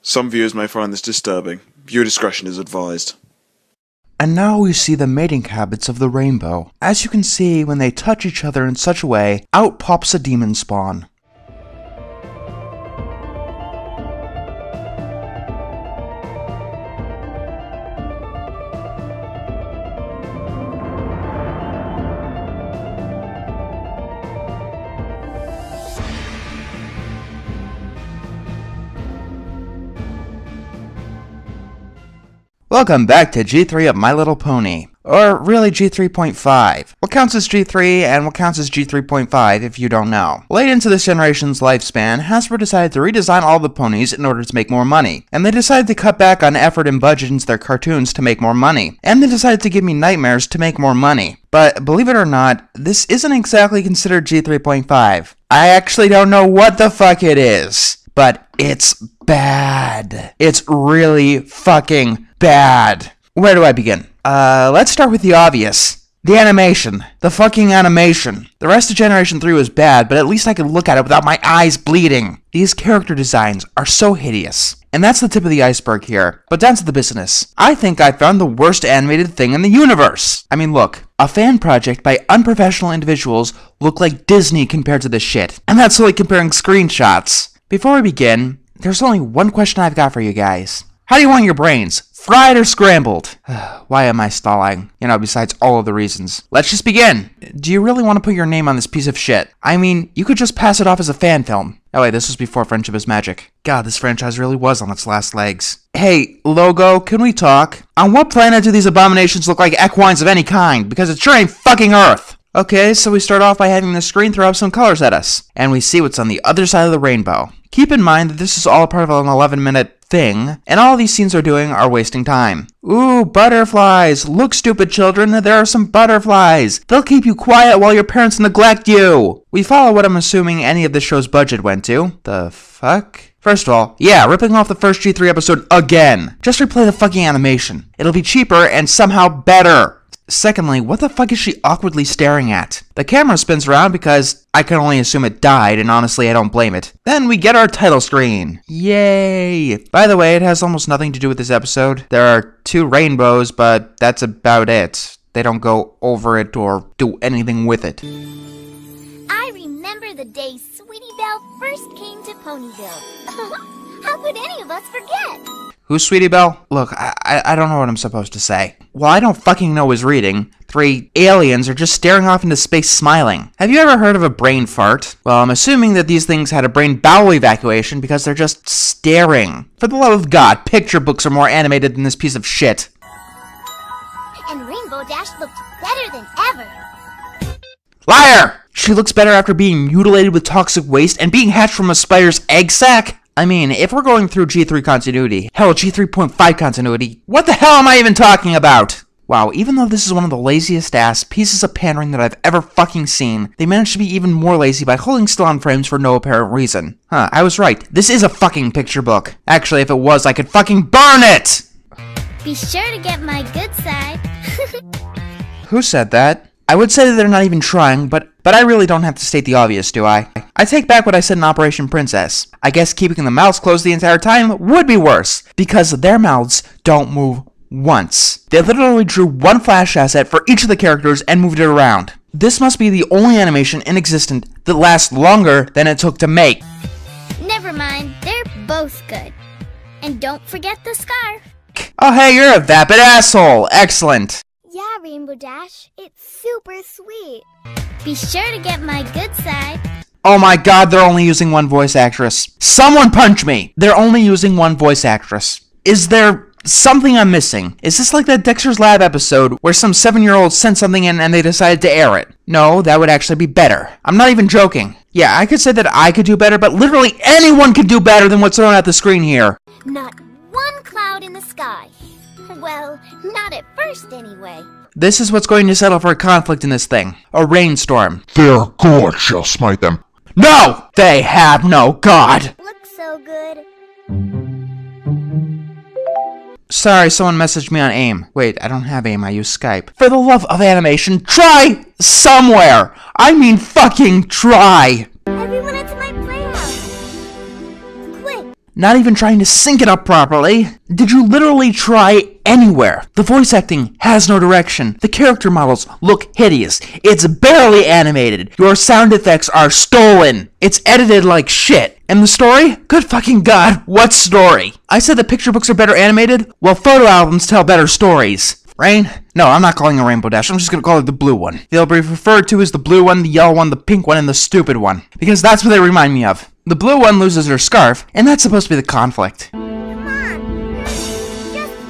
Some viewers may find this disturbing. Viewer discretion is advised. And now we see the mating habits of the rainbow. As you can see, when they touch each other in such a way, out pops a demon spawn. Welcome back to G3 of My Little Pony. Or really G3.5. What counts as G3 and what counts as G3.5 if you don't know. Late into this generation's lifespan, Hasbro decided to redesign all the ponies in order to make more money. And they decided to cut back on effort and budget into their cartoons to make more money. And they decided to give me nightmares to make more money. But believe it or not, this isn't exactly considered G3.5. I actually don't know what the fuck it is. But it's bad. It's really fucking bad. Where do I begin? Let's start with the obvious. The animation. The fucking animation. The rest of Generation 3 was bad, but at least I could look at it without my eyes bleeding. These character designs are so hideous. And that's the tip of the iceberg here. But down to the business. I think I found the worst animated thing in the universe. I mean, look. A fan project by unprofessional individuals look like Disney compared to this shit. And that's only comparing screenshots. Before we begin, there's only one question I've got for you guys. How do you want your brains? Fried or scrambled? Why am I stalling? You know, besides all of the reasons. Let's just begin. Do you really want to put your name on this piece of shit? I mean, you could just pass it off as a fan film. Oh wait, this was before Friendship is Magic. God, this franchise really was on its last legs. Hey, Logo, can we talk? On what planet do these abominations look like equines of any kind? Because it sure ain't fucking Earth! Okay, so we start off by having the screen throw up some colors at us. And we see what's on the other side of the rainbow. Keep in mind that this is all part of an 11-minute thing, and all these scenes are doing are wasting time. Ooh, butterflies! Look, stupid children, there are some butterflies! They'll keep you quiet while your parents neglect you! We follow what I'm assuming any of this show's budget went to. The fuck? First of all, yeah, ripping off the first G3 episode again! Just replay the fucking animation. It'll be cheaper and somehow better! Secondly, what the fuck is she awkwardly staring at? The camera spins around because I can only assume it died, and honestly I don't blame it. Then we get our title screen. Yay! By the way, it has almost nothing to do with this episode. There are two rainbows, but that's about it. They don't go over it or do anything with it. I remember the day Sweetie Belle first came to Ponyville. How could any of us forget? Who's Sweetie Belle? Look, I don't know what I'm supposed to say. Well, I don't fucking know is reading. 3 aliens are just staring off into space smiling. Have you ever heard of a brain fart? Well, I'm assuming that these things had a brain bowel evacuation because they're just staring. For the love of God, picture books are more animated than this piece of shit. And Rainbow Dash looked better than ever. Liar! She looks better after being mutilated with toxic waste and being hatched from a spider's egg sac? I mean, if we're going through G3 continuity, hell, G3.5 continuity, what the hell am I even talking about? Wow, even though this is one of the laziest ass pieces of pandering that I've ever fucking seen, they managed to be even more lazy by holding still on frames for no apparent reason. Huh, I was right. This is a fucking picture book. Actually, if it was, I could fucking burn it! Be sure to get my good side. Who said that? I would say that they're not even trying, but I really don't have to state the obvious, do I? I take back what I said in Operation Princess. I guess keeping the mouths closed the entire time would be worse, because their mouths don't move once. They literally drew one flash asset for each of the characters and moved it around. This must be the only animation in existence that lasts longer than it took to make. Never mind, they're both good. And don't forget the scarf. Oh hey, you're a vapid asshole! Excellent! Yeah, Rainbow Dash, it's super sweet. Be sure to get my good side. Oh my god, they're only using one voice actress. Someone punch me! They're only using one voice actress. Is there something I'm missing? Is this like that Dexter's Lab episode where some 7-year-old sent something in and they decided to air it? No, that would actually be better. I'm not even joking. Yeah, I could say that I could do better, but literally anyone could do better than what's thrown at the screen here. Not one cloud in the sky. Well, not at first anyway. This is what's going to settle for a conflict in this thing. A rainstorm. Their god shall smite them. No! They have no god! Looks so good. Sorry, someone messaged me on AIM. Wait, I don't have AIM, I use Skype. For the love of animation, try somewhere! I mean fucking try! Everyone into my playhouse! Quick! Not even trying to sync it up properly. Did you literally try anywhere? The voice acting has no direction. The character models look hideous. It's barely animated. Your sound effects are stolen. It's edited like shit. And the story? Good fucking god, what story? I said the picture books are better animated? Well, photo albums tell better stories. Rain? No, I'm not calling it Rainbow Dash. I'm just gonna call it the blue one. They'll be referred to as the blue one, the yellow one, the pink one, and the stupid one. Because that's what they remind me of. The blue one loses her scarf, and that's supposed to be the conflict. Come on, just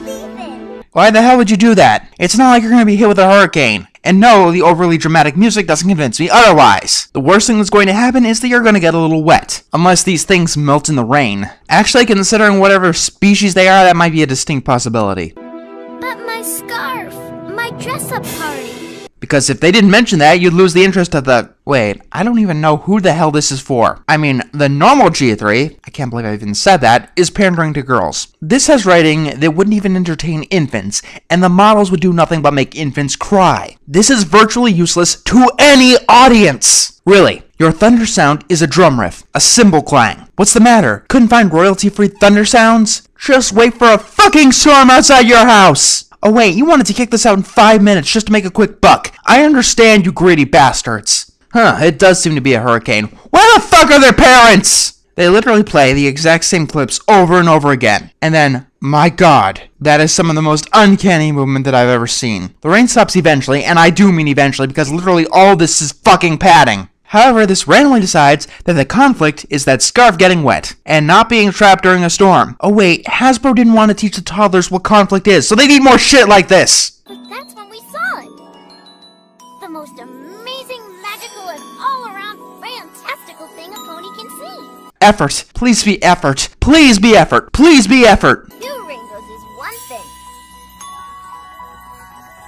leave it. Why the hell would you do that? It's not like you're gonna be hit with a hurricane. And no, the overly dramatic music doesn't convince me otherwise. The worst thing that's going to happen is that you're going to get a little wet. Unless these things melt in the rain. Actually, considering whatever species they are, that might be a distinct possibility. But my scarf, my dress-up party. Because if they didn't mention that, you'd lose the interest of the... Wait, I don't even know who the hell this is for. I mean, the normal G3, I can't believe I even said that, is pandering to girls. This has writing that wouldn't even entertain infants, and the models would do nothing but make infants cry. This is virtually useless to any audience! Really, your thunder sound is a drum riff, a cymbal clang. What's the matter? Couldn't find royalty-free thunder sounds? Just wait for a fucking storm outside your house! Oh wait, you wanted to kick this out in 5 minutes just to make a quick buck. I understand, you greedy bastards. Huh, it does seem to be a hurricane. Where the fuck are their parents? They literally play the exact same clips over and over again. And then, my god, that is some of the most uncanny movement that I've ever seen. The rain stops eventually, and I do mean eventually because literally all this is fucking padding. However, this randomly decides that the conflict is that scarf getting wet, and not being trapped during a storm. Oh wait, Hasbro didn't want to teach the toddlers what conflict is, so they need more shit like this! But that's when we saw it. The most amazing, magical, and all-around fantastical thing a pony can see. Effort. Please be effort. Please be effort. Please be effort. 2 rainbows is one thing.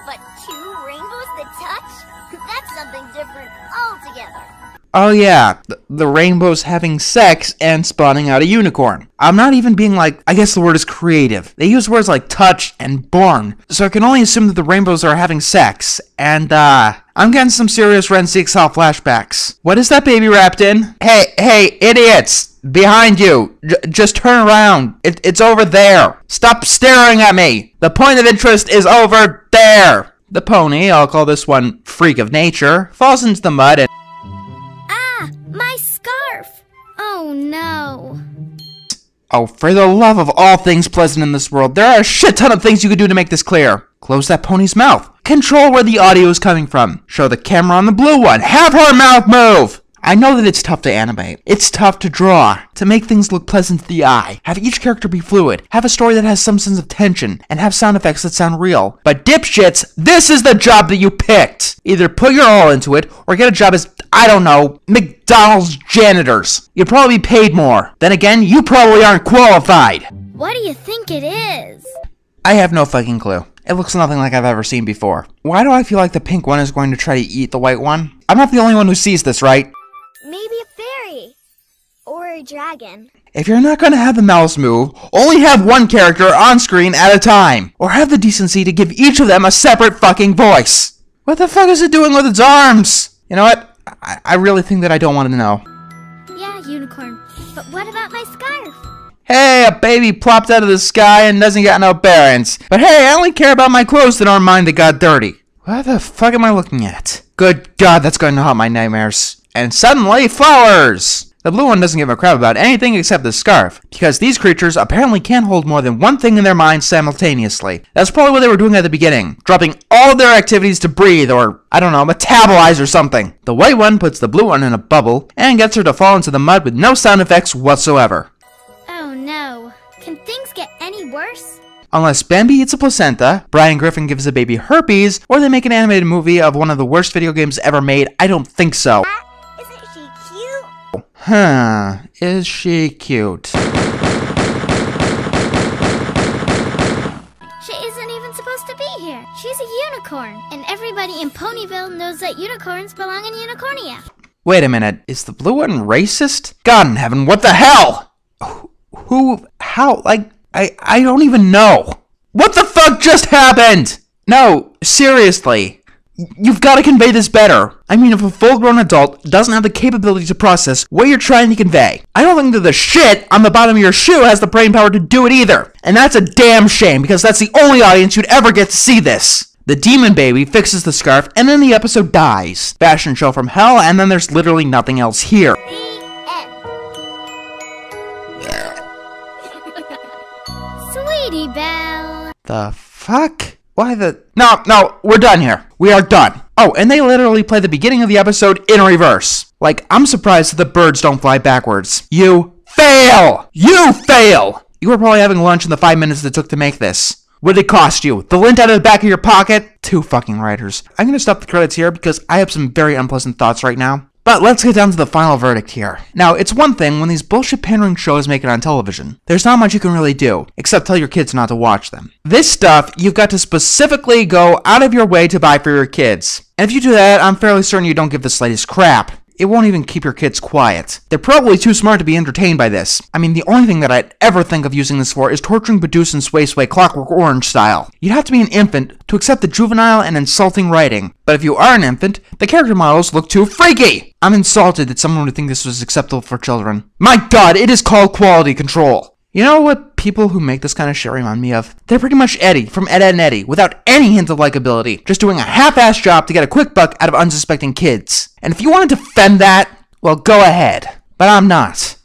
But 2 rainbows that touch? That's something different altogether. Oh yeah, the rainbow's having sex and spawning out a unicorn. I'm not even being like, I guess the word is creative. They use words like touch and born, so I can only assume that the rainbows are having sex, and I'm getting some serious Ren 6 flashbacks. What is that baby wrapped in? Hey, idiots! Behind you! Just turn around. It's over there. Stop staring at me! The point of interest is over there! The pony, I'll call this one Freak of Nature, falls into the mud and... Ah, my scarf! Oh no. Oh, for the love of all things pleasant in this world, there are a shit ton of things you could do to make this clear. Close that pony's mouth. Control where the audio is coming from. Show the camera on the blue one. Have her mouth move! I know that it's tough to animate. It's tough to draw. To make things look pleasant to the eye. Have each character be fluid. Have a story that has some sense of tension. And have sound effects that sound real. But dipshits, this is the job that you picked! Either put your all into it, or get a job as, I don't know, McDonald's janitors. You'd probably be paid more. Then again, you probably aren't qualified. What do you think it is? I have no fucking clue. It looks nothing like I've ever seen before. Why do I feel like the pink one is going to try to eat the white one? I'm not the only one who sees this, right? Maybe a fairy. Or a dragon. If you're not gonna have the mouse move, only have one character on screen at a time. Or have the decency to give each of them a separate fucking voice. What the fuck is it doing with its arms? You know what? I really think that I don't want to know. Yeah, unicorn. But what about my scarf? Hey, a baby plopped out of the sky and doesn't got no parents. But hey, I only care about my clothes that aren't mine that got dirty. What the fuck am I looking at? Good God, that's going to haunt my nightmares. And suddenly, flowers! The blue one doesn't give a crap about anything except the scarf, because these creatures apparently can't hold more than one thing in their minds simultaneously. That's probably what they were doing at the beginning, dropping all of their activities to breathe or, I don't know, metabolize or something. The white one puts the blue one in a bubble, and gets her to fall into the mud with no sound effects whatsoever. Oh no. Can things get any worse? Unless Bambi eats a placenta, Brian Griffin gives a baby herpes, or they make an animated movie of one of the worst video games ever made, I don't think so. Isn't she cute? Huh, is she cute? She isn't even supposed to be here. She's a unicorn. And everybody in Ponyville knows that unicorns belong in Unicornia. Wait a minute, is the blue one racist? God in heaven, what the hell? Who, how, like, I don't even know. What the fuck just happened? No, seriously. You've got to convey this better. I mean, if a full-grown adult doesn't have the capability to process what you're trying to convey, I don't think that the shit on the bottom of your shoe has the brain power to do it either. And that's a damn shame, because that's the only audience you'd ever get to see this. The demon baby fixes the scarf, and then the episode dies. Fashion show from hell, and then there's literally nothing else here. Sweetie Belle. The fuck? Why the... No, we're done here. We are done. Oh, and they literally play the beginning of the episode in reverse. Like, I'm surprised that the birds don't fly backwards. You fail! You fail! You were probably having lunch in the 5 minutes it took to make this. What did it cost you? The lint out of the back of your pocket? 2 fucking writers. I'm gonna stop the credits here because I have some very unpleasant thoughts right now. But let's get down to the final verdict here. Now, it's one thing when these bullshit pandering shows make it on television. There's not much you can really do, except tell your kids not to watch them. This stuff, you've got to specifically go out of your way to buy for your kids. And if you do that, I'm fairly certain you don't give the slightest crap. It won't even keep your kids quiet. They're probably too smart to be entertained by this. I mean, the only thing that I'd ever think of using this for is torturing Badooz and Sway Sway Clockwork Orange style. You'd have to be an infant to accept the juvenile and insulting writing. But if you are an infant, the character models look too freaky! I'm insulted that someone would think this was acceptable for children. My god, it is called quality control! You know what people who make this kind of shit remind me of? They're pretty much Eddie from Ed, Edd n Eddy, without any hint of likability, just doing a half-assed job to get a quick buck out of unsuspecting kids. And if you want to defend that, well, go ahead. But I'm not.